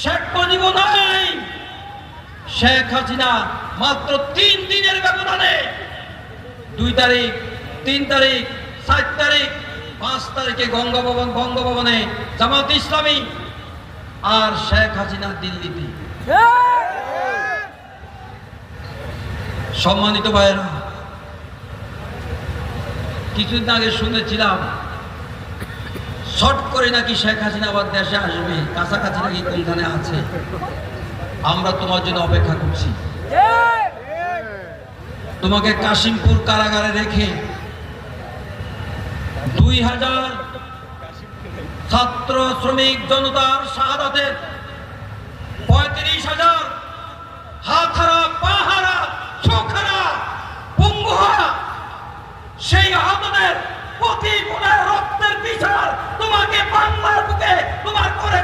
শেখ মুজিবুর নাই, শেখ হাসিনা মাত্র 3 দিনের ব্যবধানে 2 তারিখ, 3 তারিখ, 4 তারিখ, 5 তারিখে বঙ্গভবনে জামাত ইসলামী আর শেখ হাসিনা দিল্লিতে। সম্মানিত ভাইয়েরা, কিছুদিন আগে শুনেছিলাম শর্ট করে নাকি শেখ হাসিনা আবার দেশে আসবে, কাছাকাছি নাকি কোনখানে আছে। আমরা তোমার জন্য অপেক্ষা করছি। তোমাকে কাশিমপুর কারাগারে রেখে 2000 ছাত্র শ্রমিক জনতার শাহাদাতের 35,000 হাতহারা, পাহারা, চোখহারা, পঙ্গুহারা সেই আহতদের প্রতি রক্তের বিচার তোমাকে বাংলার বুকে তোমার করে